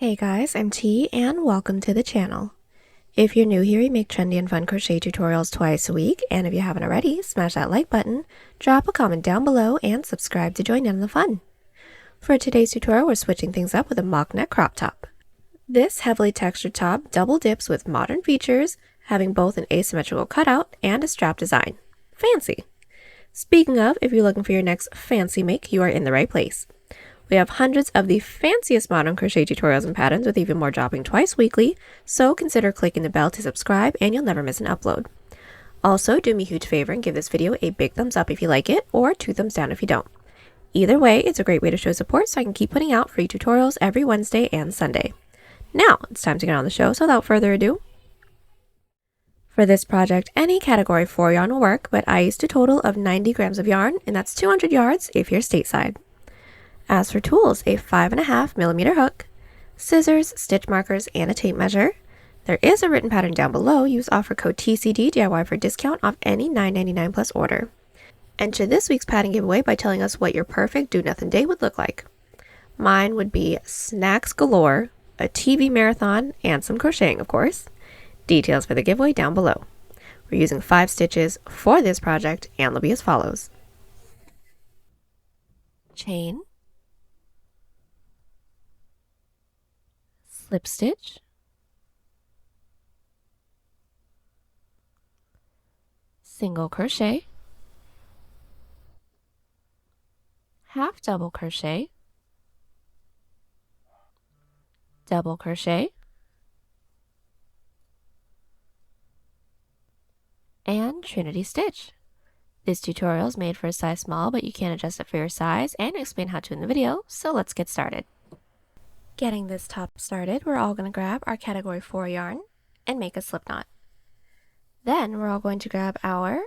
Hey guys, I'm T and welcome to the channel. If you're new here, we make trendy and fun crochet tutorials twice a week, and if you haven't already, smash that like button, drop a comment down below, and subscribe to join in on the fun. For today's tutorial, we're switching things up with a mock neck crop top. This heavily textured top double dips with modern features, having both an asymmetrical cutout and a strap design. Fancy! Speaking of, if you're looking for your next fancy make, you are in the right place. We have hundreds of the fanciest modern crochet tutorials and patterns with even more dropping twice weekly, so consider clicking the bell to subscribe and you'll never miss an upload. Also, do me a huge favor and give this video a big thumbs up if you like it, or 2 thumbs down if you don't. Either way, it's a great way to show support so I can keep putting out free tutorials every Wednesday and Sunday. Now, it's time to get on the show, so without further ado. For this project, any category 4 yarn will work, but I used a total of 90 grams of yarn, and that's 200 yards if you're stateside. As for tools, a 5.5mm hook, scissors, stitch markers, and a tape measure. There is a written pattern down below. Use offer code TCDDIY for discount off any $9.99 plus order. Enter this week's pattern giveaway by telling us what your perfect do-nothing day would look like. Mine would be snacks galore, a TV marathon, and some crocheting, of course. Details for the giveaway down below. We're using 5 stitches for this project, and they'll be as follows. Chain, slip stitch, single crochet, half double crochet, double crochet, and Trinity stitch. This tutorial is made for a size small, but you can adjust it for your size and explain how to in the video, so let's get started. Getting this top started, we're all going to grab our category 4 yarn and make a slip knot. Then we're all going to grab our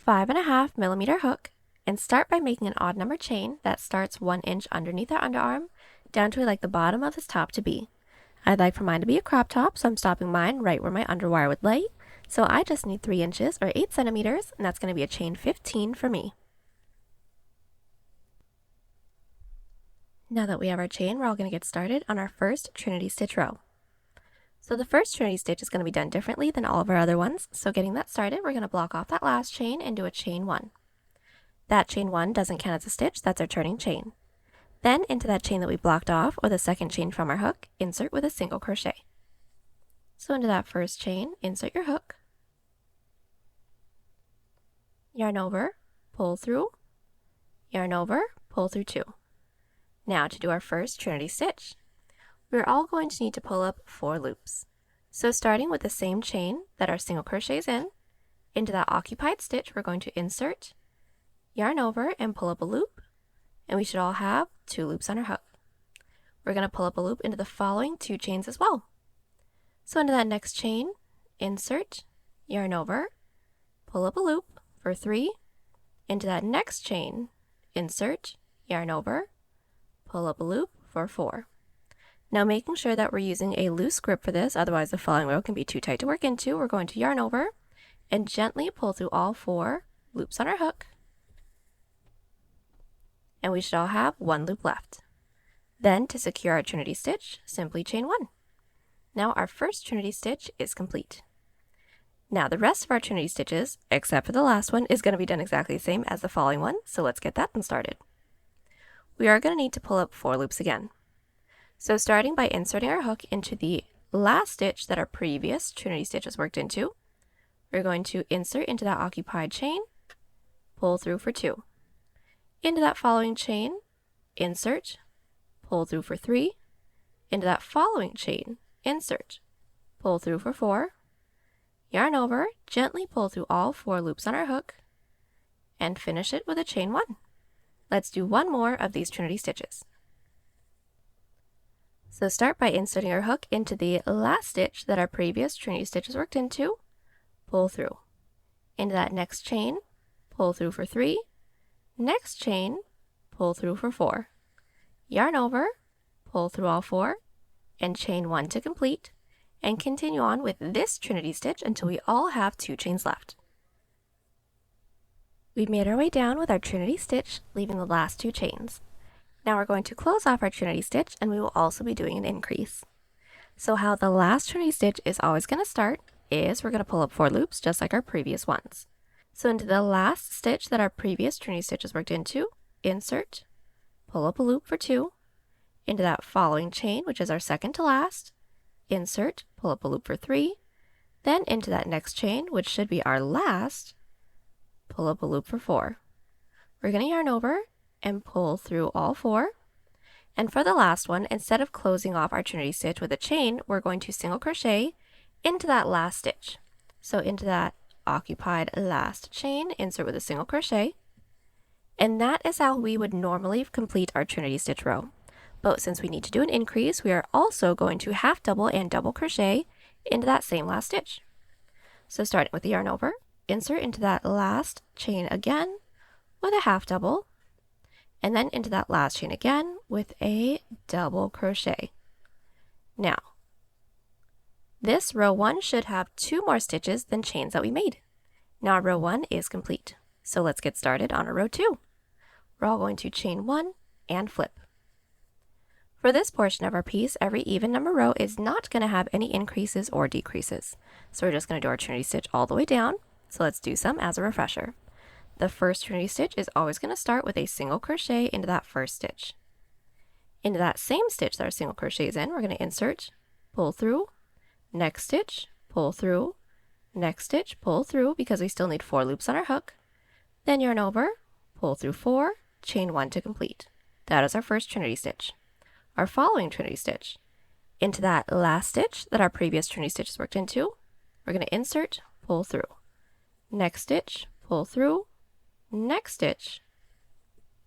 5.5mm hook and start by making an odd number chain that starts 1 inch underneath our underarm down to where like the bottom of this top to be. I'd like for mine to be a crop top, so I'm stopping mine right where my underwire would lay. So I just need 3 inches or 8 centimeters, and that's going to be a chain 15 for me. Now that we have our chain, we're all going to get started on our first Trinity stitch row. So the first Trinity stitch is going to be done differently than all of our other ones. So getting that started, we're going to block off that last chain and do a chain 1. That chain 1 doesn't count as a stitch, that's our turning chain. Then into that chain that we blocked off, or the second chain from our hook, insert with a single crochet. So into that first chain, insert your hook, yarn over, pull through, yarn over, pull through 2. Now to do our first Trinity stitch, we're all going to need to pull up 4 loops. So starting with the same chain that our single crochet is in, into that occupied stitch we're going to insert, yarn over, and pull up a loop, and we should all have 2 loops on our hook. We're going to pull up a loop into the following 2 chains as well. So into that next chain, insert, yarn over, pull up a loop for 3, into that next chain, insert, yarn over, pull up a loop for 4. Now making sure that we're using a loose grip for this, otherwise the following row can be too tight to work into, we're going to yarn over and gently pull through all 4 loops on our hook. And we should all have 1 loop left. Then to secure our Trinity stitch, simply chain 1. Now our first Trinity stitch is complete. Now the rest of our Trinity stitches, except for the last one, is going to be done exactly the same as the following one, so let's get that one started. We are going to need to pull up 4 loops again. So starting by inserting our hook into the last stitch that our previous Trinity stitch was worked into, we're going to insert into that occupied chain, pull through for 2. Into that following chain, insert, pull through for 3. Into that following chain, insert, pull through for 4. Yarn over, gently pull through all 4 loops on our hook, and finish it with a chain 1. Let's do 1 more of these Trinity stitches. So start by inserting our hook into the last stitch that our previous Trinity stitch was worked into, pull through. Into that next chain, pull through for 3, next chain, pull through for 4. Yarn over, pull through all 4, and chain 1 to complete, and continue on with this Trinity stitch until we all have 2 chains left. We made our way down with our Trinity stitch, leaving the last 2 chains. Now we're going to close off our Trinity stitch, and we will also be doing an increase. So how the last Trinity stitch is always going to start is we're going to pull up 4 loops just like our previous ones. So into the last stitch that our previous Trinity stitch is worked into, insert, pull up a loop for 2, into that following chain, which is our second to last, insert, pull up a loop for 3, then into that next chain, which should be our last, pull up a loop for 4. We're going to yarn over and pull through all 4. And for the last one, instead of closing off our Trinity stitch with a chain, we're going to single crochet into that last stitch. So into that occupied last chain, insert with a single crochet. And that is how we would normally complete our Trinity stitch row. But since we need to do an increase, we are also going to half double and double crochet into that same last stitch. So starting with the yarn over, insert into that last chain again with a half double, and then into that last chain again with a double crochet. Now, this row 1 should have 2 more stitches than chains that we made. Now row 1 is complete. So let's get started on a row 2. We're all going to chain 1 and flip. For this portion of our piece, every even number row is not going to have any increases or decreases. So we're just going to do our Trinity stitch all the way down. So let's do some as a refresher. The first Trinity stitch is always going to start with a single crochet into that first stitch. Into that same stitch that our single crochet is in, we're going to insert, pull through, next stitch, pull through, next stitch, pull through, because we still need 4 loops on our hook. Then yarn over, pull through 4, chain 1 to complete. That is our first Trinity stitch. Our following Trinity stitch, into that last stitch that our previous Trinity stitch is worked into, we're going to insert, pull through, next stitch, pull through, next stitch,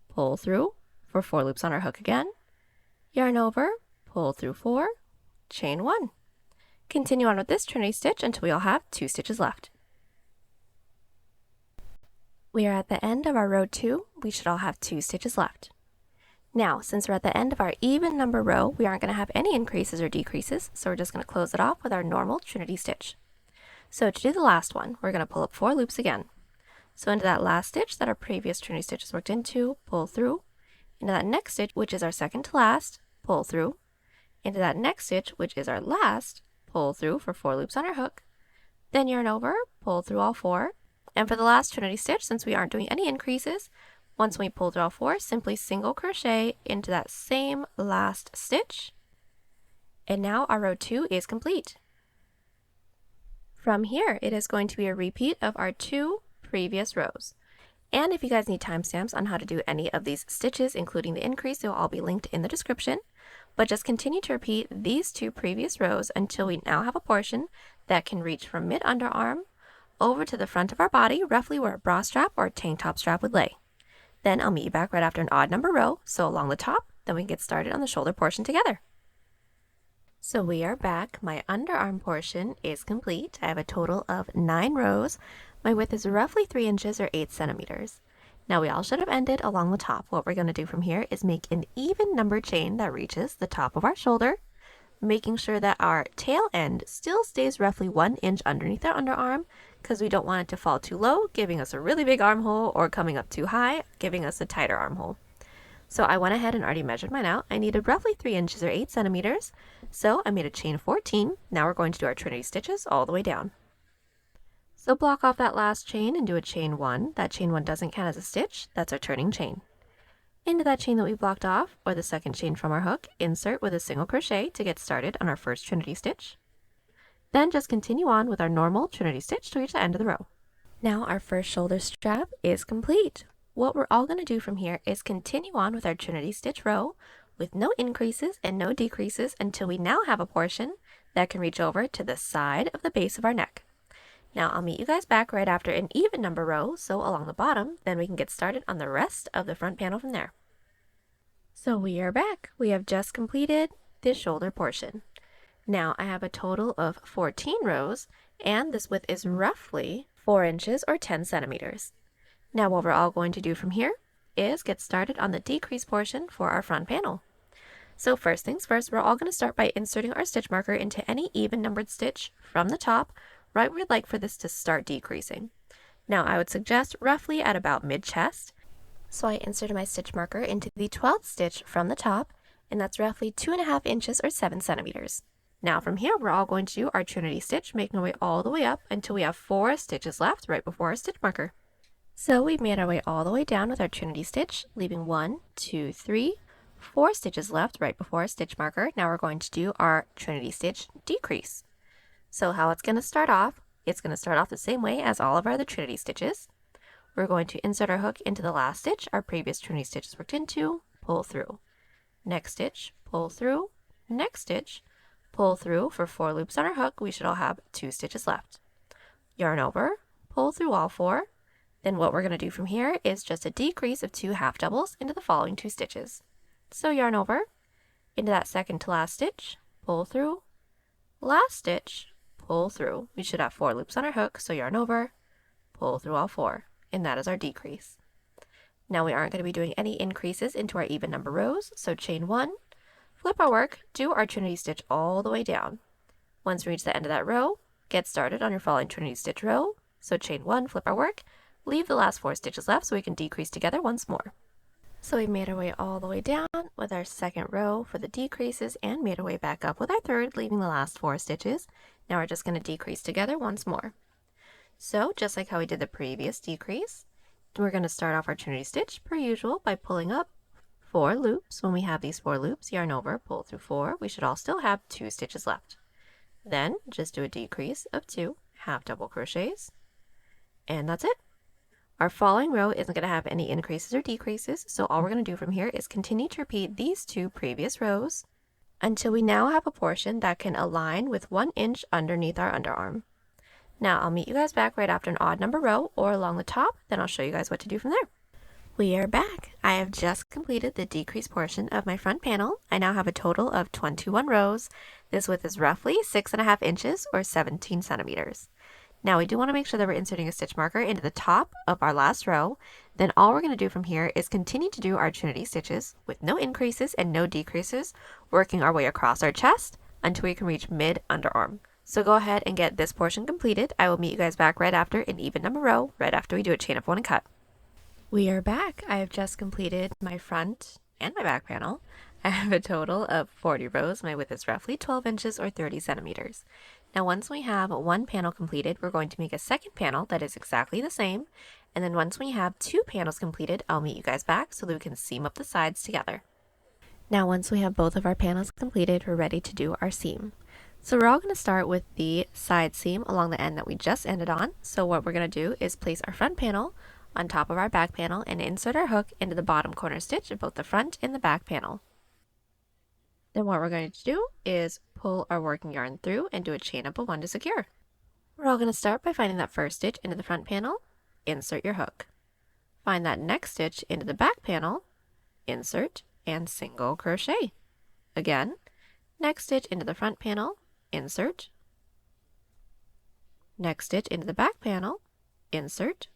pull through for 4 loops on our hook again, yarn over, pull through 4, chain 1. Continue on with this Trinity stitch until we all have 2 stitches left. We are at the end of our row 2. We should all have 2 stitches left. Now, since we're at the end of our even number row, we aren't going to have any increases or decreases, so we're just going to close it off with our normal Trinity stitch. So to do the last one, we're going to pull up 4 loops again. So into that last stitch that our previous Trinity stitch is worked into, pull through, into that next stitch, which is our second to last, pull through, into that next stitch, which is our last, pull through for 4 loops on our hook, then yarn over, pull through all 4, and for the last Trinity stitch, since we aren't doing any increases, once we pull through all 4, simply single crochet into that same last stitch, and now our row 2 is complete. From here, it is going to be a repeat of our 2 previous rows. And if you guys need timestamps on how to do any of these stitches, including the increase, they'll all be linked in the description. But just continue to repeat these 2 previous rows until we now have a portion that can reach from mid-underarm over to the front of our body, roughly where a bra strap or tank top strap would lay. Then I'll meet you back right after an odd number row, so along the top, then we can get started on the shoulder portion together. So we are back. My underarm portion is complete. I have a total of 9 rows. My width is roughly 3 inches or 8 centimeters. Now we all should have ended along the top. What we're going to do from here is make an even number chain that reaches the top of our shoulder, making sure that our tail end still stays roughly 1 inch underneath our underarm, because we don't want it to fall too low, giving us a really big armhole, or coming up too high, giving us a tighter armhole. So I went ahead and already measured mine out. I needed roughly 3 inches or 8 centimeters. So I made a chain 14. Now we're going to do our Trinity stitches all the way down. So block off that last chain and do a chain 1. That chain 1 doesn't count as a stitch. That's our turning chain. Into that chain that we blocked off, or the second chain from our hook, insert with a single crochet to get started on our first Trinity stitch. Then just continue on with our normal Trinity stitch to reach the end of the row. Now our first shoulder strap is complete. What we're all going to do from here is continue on with our Trinity stitch row with no increases and no decreases until we now have a portion that can reach over to the side of the base of our neck. Now I'll meet you guys back right after an even number row, so along the bottom, then we can get started on the rest of the front panel from there. So we are back. We have just completed this shoulder portion. Now I have a total of 14 rows, and this width is roughly 4 inches or 10 centimeters. Now what we're all going to do from here is get started on the decrease portion for our front panel. So first things first, we're all going to start by inserting our stitch marker into any even numbered stitch from the top, right where we'd like for this to start decreasing. Now I would suggest roughly at about mid-chest. So I inserted my stitch marker into the 12th stitch from the top, and that's roughly 2.5 inches or 7 centimeters. Now from here, we're all going to do our Trinity stitch, making our way all the way up until we have 4 stitches left right before our stitch marker. So we've made our way all the way down with our Trinity stitch, leaving 1, 2, 3, 4 stitches left right before our stitch marker. Now we're going to do our Trinity stitch decrease. So how it's going to start off, it's going to start off the same way as all of our other Trinity stitches. We're going to insert our hook into the last stitch our previous Trinity stitch is worked into, pull through. Next stitch, pull through. Next stitch, pull through. For 4 loops on our hook, we should all have 2 stitches left. Yarn over, pull through all 4. Then what we're going to do from here is just a decrease of 2 half doubles into the following 2 stitches. So yarn over, into that second to last stitch, pull through, last stitch, pull through. We should have 4 loops on our hook, so yarn over, pull through all 4, and that is our decrease. Now we aren't going to be doing any increases into our even number rows, so chain 1, flip our work, do our Trinity stitch all the way down. Once we reach the end of that row, get started on your following Trinity stitch row, so chain 1, flip our work, leave the last 4 stitches left so we can decrease together once more. So we've made our way all the way down with our second row for the decreases and made our way back up with our third, leaving the last 4 stitches. Now we're just going to decrease together once more. So just like how we did the previous decrease, we're going to start off our Trinity stitch per usual by pulling up 4 loops. When we have these 4 loops, yarn over, pull through 4. We should all still have 2 stitches left. Then just do a decrease of 2 half double crochets, and that's it. Our following row isn't going to have any increases or decreases, so all we're going to do from here is continue to repeat these 2 previous rows until we now have a portion that can align with 1 inch underneath our underarm. Now I'll meet you guys back right after an odd number row or along the top, then I'll show you guys what to do from there. We are back. I have just completed the decrease portion of my front panel. I now have a total of 21 rows. This width is roughly 6.5 inches or 17 centimeters. Now we do want to make sure that we're inserting a stitch marker into the top of our last row. Then all we're going to do from here is continue to do our Trinity stitches with no increases and no decreases, working our way across our chest until we can reach mid underarm. So go ahead and get this portion completed. I will meet you guys back right after an even number row, right after we do a chain of 1 and cut. We are back. I have just completed my front and my back panel. I have a total of 40 rows. My width is roughly 12 inches or 30 centimeters. Now once we have 1 panel completed, we're going to make a second panel that is exactly the same. And then once we have 2 panels completed, I'll meet you guys back so that we can seam up the sides together. Now once we have both of our panels completed, we're ready to do our seam. So we're all going to start with the side seam along the end that we just ended on. So what we're going to do is place our front panel on top of our back panel and insert our hook into the bottom corner stitch of both the front and the back panel. Then what we're going to do is pull our working yarn through and do a chain up of 1 to secure. We're all going to start by finding that first stitch into the front panel, insert your hook. Find that next stitch into the back panel, insert, and single crochet. Again, next stitch into the front panel, insert, next stitch into the back panel, insert,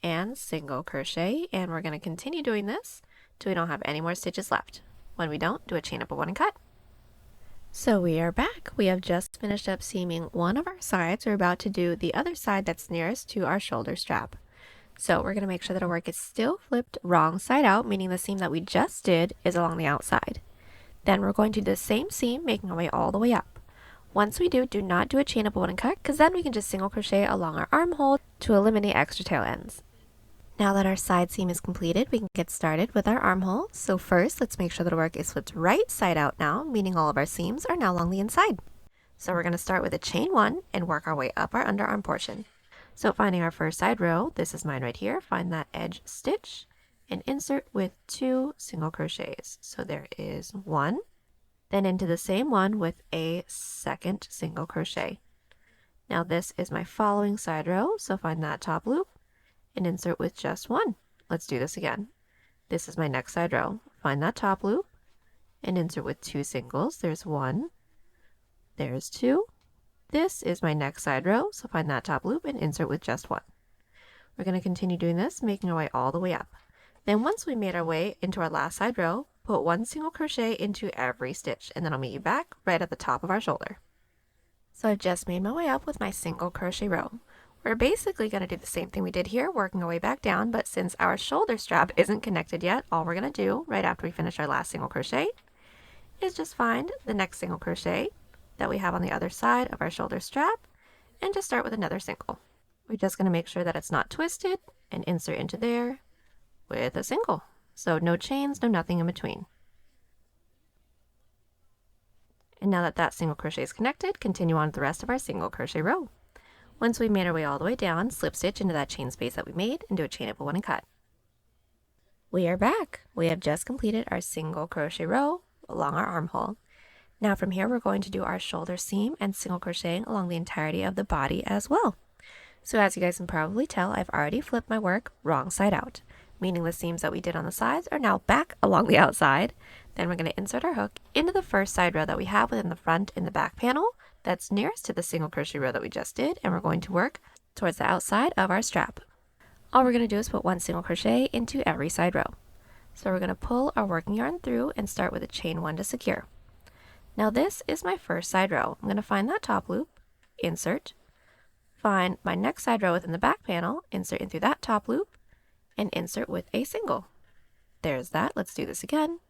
and single crochet, and we're going to continue doing this till we don't have any more stitches left. When we don't, do a chain up of 1 and cut. So we are back. We have just finished up seaming one of our sides. We're about to do the other side that's nearest to our shoulder strap. So we're going to make sure that our work is still flipped wrong side out, meaning the seam that we just did is along the outside. Then we're going to do the same seam, making our way all the way up. Once we do not do a chain up of 1 and cut, because then we can just single crochet along our armhole to eliminate extra tail ends. Now that our side seam is completed, we can get started with our armhole. So first, let's make sure that our work is flipped right side out now, meaning all of our seams are now along the inside. So we're going to start with a chain 1 and work our way up our underarm portion. So finding our first side row, this is mine right here, find that edge stitch and insert with 2 single crochets. So there is 1, then into the same one with a second single crochet. Now this is my following side row, so find that top loop and insert with just 1. Let's do this again. This is my next side row. Find that top loop and insert with 2 singles. There's 1, there's 2. This is my next side row, so find that top loop and insert with just 1. We're going to continue doing this, making our way all the way up. Then once we made our way into our last side row, put 1 single crochet into every stitch, and then I'll meet you back right at the top of our shoulder. So I've just made my way up with my single crochet row. We're basically going to do the same thing we did here, working our way back down, but since our shoulder strap isn't connected yet, all we're going to do right after we finish our last single crochet is just find the next single crochet that we have on the other side of our shoulder strap and just start with another single. We're just going to make sure that it's not twisted and insert into there with a single. So no chains, no nothing in between. And now that that single crochet is connected, continue on with the rest of our single crochet row. Once we've made our way all the way down, slip stitch into that chain space that we made and do a chain up of 1 and cut. We are back. We have just completed our single crochet row along our armhole. Now from here we're going to do our shoulder seam and single crocheting along the entirety of the body as well. So as you guys can probably tell, I've already flipped my work wrong side out, meaning the seams that we did on the sides are now back along the outside. Then we're going to insert our hook into the first side row that we have within the front and the back panel that's nearest to the single crochet row that we just did, and we're going to work towards the outside of our strap. All we're going to do is put 1 single crochet into every side row. So we're going to pull our working yarn through and start with a chain 1 to secure. Now this is my first side row. I'm going to find that top loop, insert, find my next side row within the back panel, insert in through that top loop, and insert with a single. There's that. Let's do this again.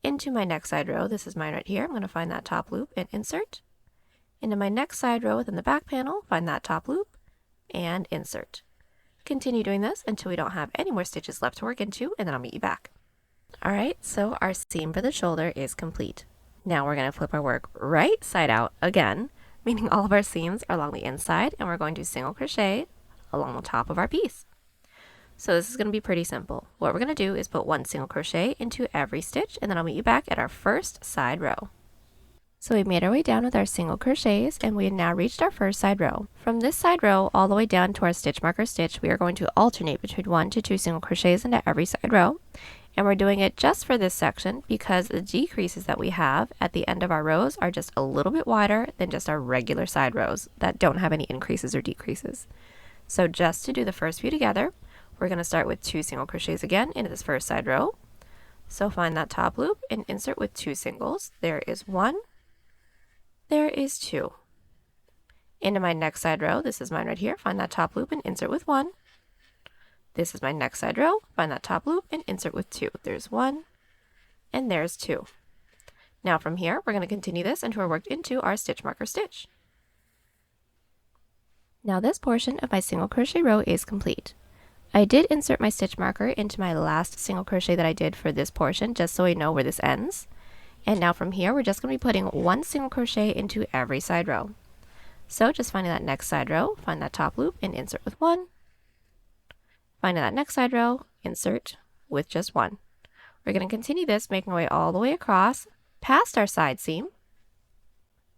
Into my next side row, this is mine right here, I'm going to find that top loop and insert. Into my next side row within the back panel, find that top loop and insert. Continue doing this until we don't have any more stitches left to work into, and then I'll meet you back. Alright, so our seam for the shoulder is complete. Now we're going to flip our work right side out again, meaning all of our seams are along the inside, and we're going to single crochet along the top of our piece. So this is going to be pretty simple. What we're going to do is put 1 single crochet into every stitch, and then I'll meet you back at our first side row. So we've made our way down with our single crochets, and we have now reached our first side row. From this side row all the way down to our stitch marker stitch, we are going to alternate between 1 to 2 single crochets into every side row. And we're doing it just for this section because the decreases that we have at the end of our rows are just a little bit wider than just our regular side rows that don't have any increases or decreases. So just to do the first few together, we're going to start with 2 single crochets again into this first side row. So find that top loop and insert with 2 singles. There is 1. There is 2. Into my next side row, this is mine right here, find that top loop and insert with 1. This is my next side row, find that top loop and insert with 2. There's 1 and there's 2. Now from here, we're going to continue this until we're worked into our stitch marker stitch. Now this portion of my single crochet row is complete. I did insert my stitch marker into my last single crochet that I did for this portion just so we know where this ends. And now from here, we're just going to be putting 1 single crochet into every side row. So just finding that next side row, find that top loop and insert with 1. Finding that next side row, insert with just 1. We're going to continue this, making our way all the way across past our side seam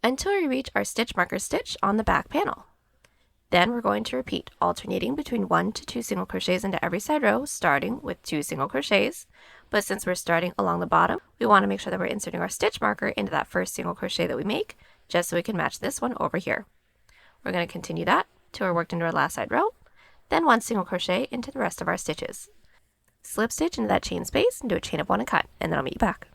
until we reach our stitch marker stitch on the back panel. Then we're going to repeat, alternating between 1 to 2 single crochets into every side row, starting with 2 single crochets. But since we're starting along the bottom, we want to make sure that we're inserting our stitch marker into that first single crochet that we make, just so we can match this one over here. We're going to continue that till we're worked into our last side row, then 1 single crochet into the rest of our stitches. Slip stitch into that chain space and do a chain up 1 and cut, and then I'll meet you back.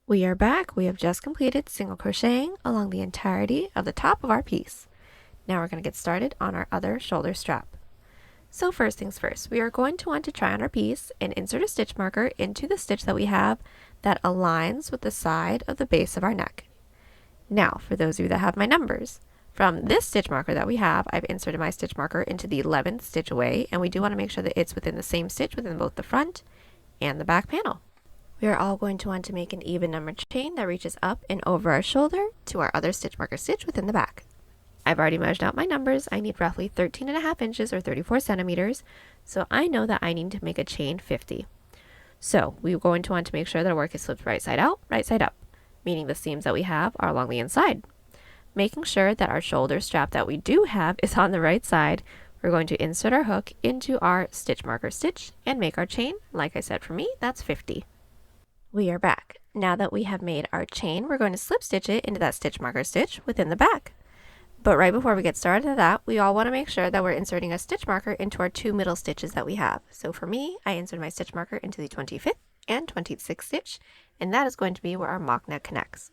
We are back. We have just completed single crocheting along the entirety of the top of our piece. Now we're going to get started on our other shoulder strap. So first things first, we are going to want to try on our piece and insert a stitch marker into the stitch that we have that aligns with the side of the base of our neck. Now, for those of you that have my numbers, from this stitch marker that we have, I've inserted my stitch marker into the 11th stitch away, and we do want to make sure that it's within the same stitch within both the front and the back panel. We are all going to want to make an even number chain that reaches up and over our shoulder to our other stitch marker stitch within the back. I've already measured out my numbers. I need roughly 13.5 inches or 34 centimeters, so I know that I need to make a chain 50. So we're going to want to make sure that our work is flipped right side out, right side up, meaning the seams that we have are along the inside. Making sure that our shoulder strap that we do have is on the right side, we're going to insert our hook into our stitch marker stitch and make our chain. Like I said, for me, that's 50. We are back. Now that we have made our chain, we're going to slip stitch it into that stitch marker stitch within the back. But right before we get started with that, we all want to make sure that we're inserting a stitch marker into our 2 middle stitches that we have. So for me, I inserted my stitch marker into the 25th and 26th stitch, and that is going to be where our mock neck connects.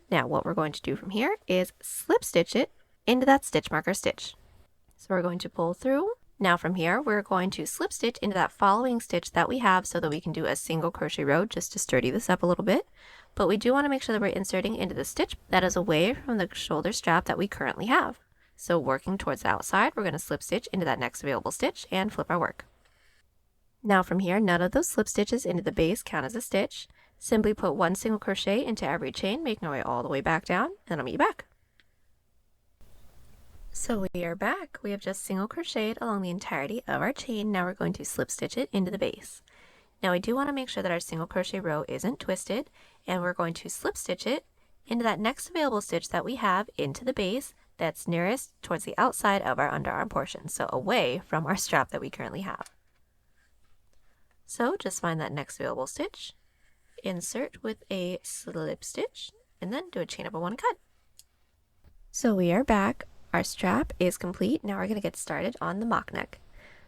Now what we're going to do from here is slip stitch it into that stitch marker stitch. So we're going to pull through. Now from here, we're going to slip stitch into that following stitch that we have so that we can do a single crochet row just to sturdy this up a little bit. But we do want to make sure that we're inserting into the stitch that is away from the shoulder strap that we currently have. So working towards the outside, we're going to slip stitch into that next available stitch and flip our work. Now from here, none of those slip stitches into the base count as a stitch. Simply put one single crochet into every chain, making our way all the way back down, and then I'll meet you back. So we are back. We have just single crocheted along the entirety of our chain. Now we're going to slip stitch it into the base. Now we do want to make sure that our single crochet row isn't twisted, and we're going to slip stitch it into that next available stitch that we have into the base that's nearest towards the outside of our underarm portion, so away from our strap that we currently have. So just find that next available stitch, insert with a slip stitch, and then do a chain up of 1 cut. So we are back. Our strap is complete. Now we're going to get started on the mock neck.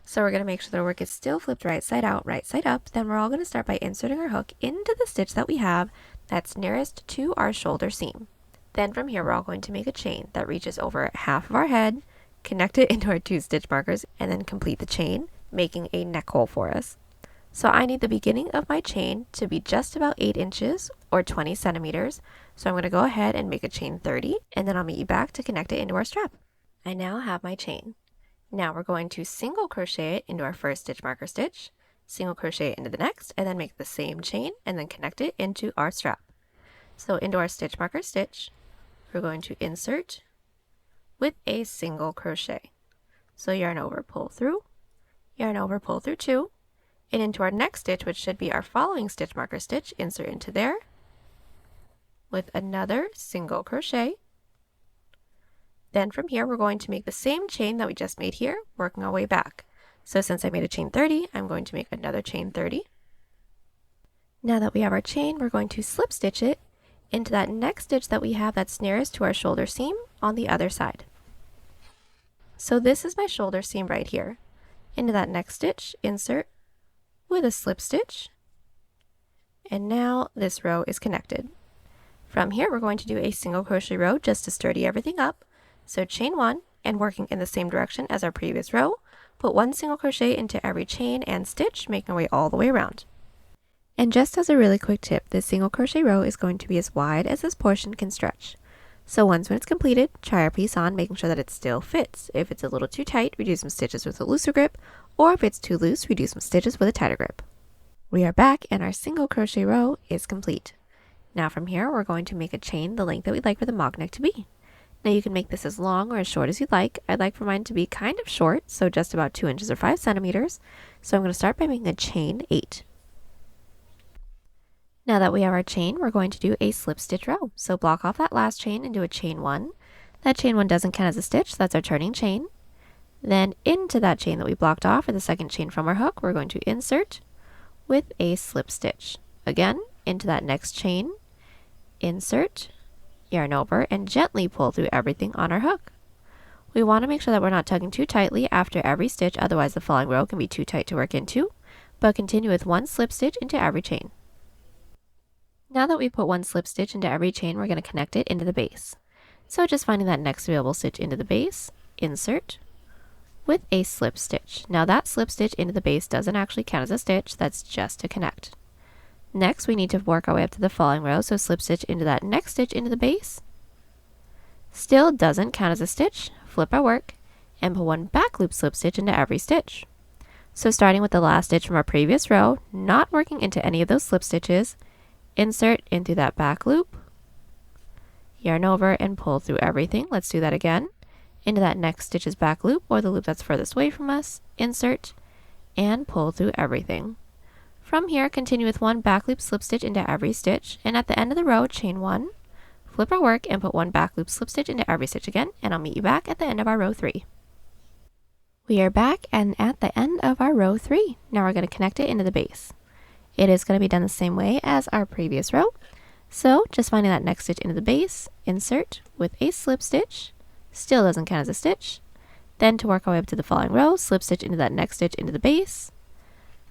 So we're going to make sure that our work is still flipped right side out, right side up. Then we're all going to start by inserting our hook into the stitch that we have that's nearest to our shoulder seam. Then from here, we're all going to make a chain that reaches over half of our head, connect it into our 2 stitch markers, and then complete the chain, making a neck hole for us. So I need the beginning of my chain to be just about 8 inches or 20 centimeters. So I'm going to go ahead and make a chain 30, and then I'll meet you back to connect it into our strap. I now have my chain. Now we're going to single crochet it into our first stitch marker stitch, single crochet it into the next, and then make the same chain and then connect it into our strap. So into our stitch marker stitch, we're going to insert with a single crochet. So yarn over, pull through, yarn over, pull through 2, and into our next stitch, which should be our following stitch marker stitch, insert into there with another single crochet. Then from here, we're going to make the same chain that we just made here, working our way back. So since I made a chain 30, I'm going to make another chain 30. Now that we have our chain, we're going to slip stitch it into that next stitch that we have that's nearest to our shoulder seam on the other side. So this is my shoulder seam right here. Into that next stitch, insert with a slip stitch, and now this row is connected. From here, we're going to do a single crochet row just to sturdy everything up. So chain 1, and working in the same direction as our previous row, put 1 single crochet into every chain and stitch, making our way all the way around. And just as a really quick tip, this single crochet row is going to be as wide as this portion can stretch. So once when it's completed, try our piece on, making sure that it still fits. If it's a little too tight, we do some stitches with a looser grip, or if it's too loose, we do some stitches with a tighter grip. We are back, and our single crochet row is complete. Now from here, we're going to make a chain the length that we'd like for the mock neck to be. Now you can make this as long or as short as you'd like. I'd like for mine to be kind of short, so just about 2 inches or 5 centimeters. So I'm going to start by making a chain 8. Now that we have our chain, we're going to do a slip stitch row. So block off that last chain and do a chain 1. That chain 1 doesn't count as a stitch, so that's our turning chain. Then into that chain that we blocked off, or the second chain from our hook, we're going to insert with a slip stitch. Again, into that next chain, insert, yarn over, and gently pull through everything on our hook. We want to make sure that we're not tugging too tightly after every stitch, otherwise the following row can be too tight to work into, but continue with 1 slip stitch into every chain. Now that we put 1 slip stitch into every chain, we're going to connect it into the base. So just finding that next available stitch into the base, insert with a slip stitch. Now that slip stitch into the base doesn't actually count as a stitch, that's just to connect. Next, we need to work our way up to the following row, so slip stitch into that next stitch into the base. Still doesn't count as a stitch, flip our work, and put 1 back loop slip stitch into every stitch. So starting with the last stitch from our previous row, not working into any of those slip stitches, insert into that back loop, yarn over, and pull through everything. Let's do that again. Into that next stitch's back loop, or the loop that's furthest away from us, insert, and pull through everything. From here, continue with 1 back loop slip stitch into every stitch, and at the end of the row, chain 1, flip our work, and put 1 back loop slip stitch into every stitch again, and I'll meet you back at the end of our row 3. We are back and at the end of our row 3. Now we're going to connect it into the base. It is going to be done the same way as our previous row. So just finding that next stitch into the base, insert with a slip stitch, still doesn't count as a stitch. Then to work our way up to the following row, slip stitch into that next stitch into the base,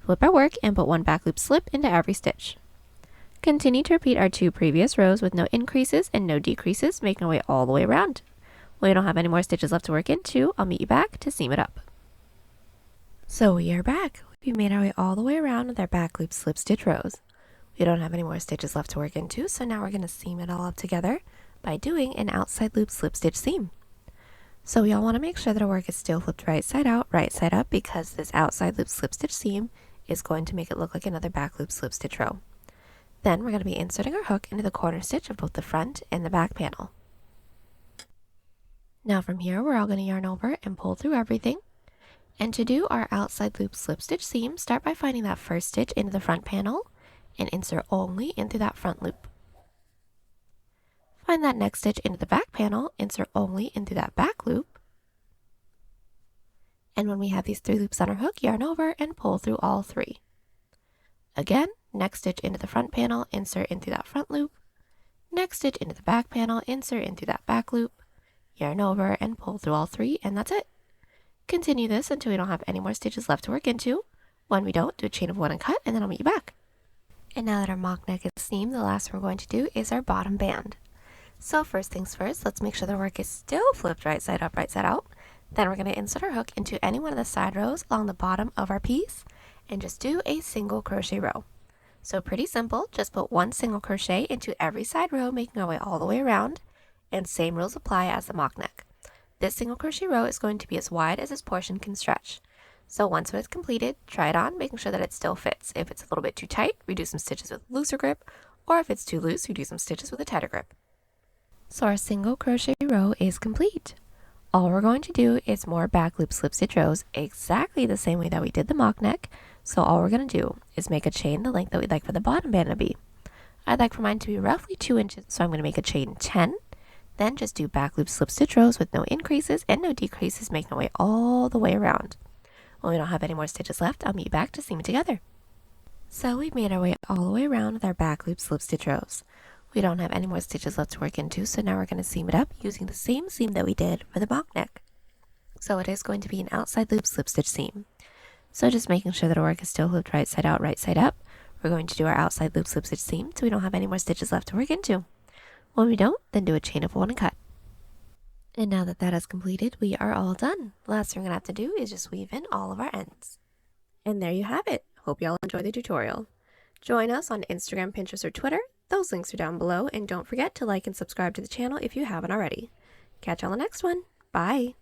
flip our work, and put 1 back loop slip into every stitch. Continue to repeat our 2 previous rows with no increases and no decreases, making our way all the way around. When you don't have any more stitches left to work into, I'll meet you back to seam it up. So we are back. We made our way all the way around with our back loop slip stitch rows. We don't have any more stitches left to work into, so now we're going to seam it all up together by doing an outside loop slip stitch seam. So we all want to make sure that our work is still flipped right side up, because this outside loop slip stitch seam is going to make it look like another back loop slip stitch row. Then we're going to be inserting our hook into the corner stitch of both the front and the back panel. Now from here, we're all going to yarn over and pull through everything. And to do our outside loop slip stitch seam, start by finding that first stitch into the front panel and insert only into that front loop. Find that next stitch into the back panel, insert only into that back loop. And when we have these 3 loops on our hook, yarn over and pull through all 3. Again, next stitch into the front panel, insert into that front loop. Next stitch into the back panel, insert into that back loop. Yarn over and pull through all 3, and that's it. Continue this until we don't have any more stitches left to work into. When we don't, do a chain of 1 and cut, and then I'll meet you back. And now that our mock neck is seamed, the last thing we're going to do is our bottom band. So first things first, let's make sure the work is still flipped right side up, right side out. Then we're going to insert our hook into any one of the side rows along the bottom of our piece and just do a single crochet row. So pretty simple, just put 1 single crochet into every side row, making our way all the way around, and same rules apply as the mock neck. This single crochet row is going to be as wide as this portion can stretch. So once it's completed, try it on, making sure that it still fits. If it's a little bit too tight, we do some stitches with looser grip, or if it's too loose, we do some stitches with a tighter grip. So our single crochet row is complete. All we're going to do is more back loop slip stitch rows exactly the same way that we did the mock neck. So all we're going to do is make a chain the length that we'd like for the bottom band to be. I'd like for mine to be roughly 2 inches, so I'm going to make a chain 10. Then just do back loop slip stitch rows with no increases and no decreases, making our way all the way around. When we don't have any more stitches left, I'll meet you back to seam it together. So we've made our way all the way around with our back loop slip stitch rows. We don't have any more stitches left to work into, so now we're going to seam it up using the same seam that we did for the mock neck. So it is going to be an outside loop slip stitch seam. So just making sure that our work is still flipped right side out, right side up, we're going to do our outside loop slip stitch seam so we don't have any more stitches left to work into. When we don't, then do a chain of 1 and cut. And now that that is completed, we are all done. The last thing we're going to have to do is just weave in all of our ends. And there you have it. Hope y'all enjoy the tutorial. Join us on Instagram, Pinterest, or Twitter. Those links are down below. And don't forget to like and subscribe to the channel if you haven't already. Catch you on the next one. Bye.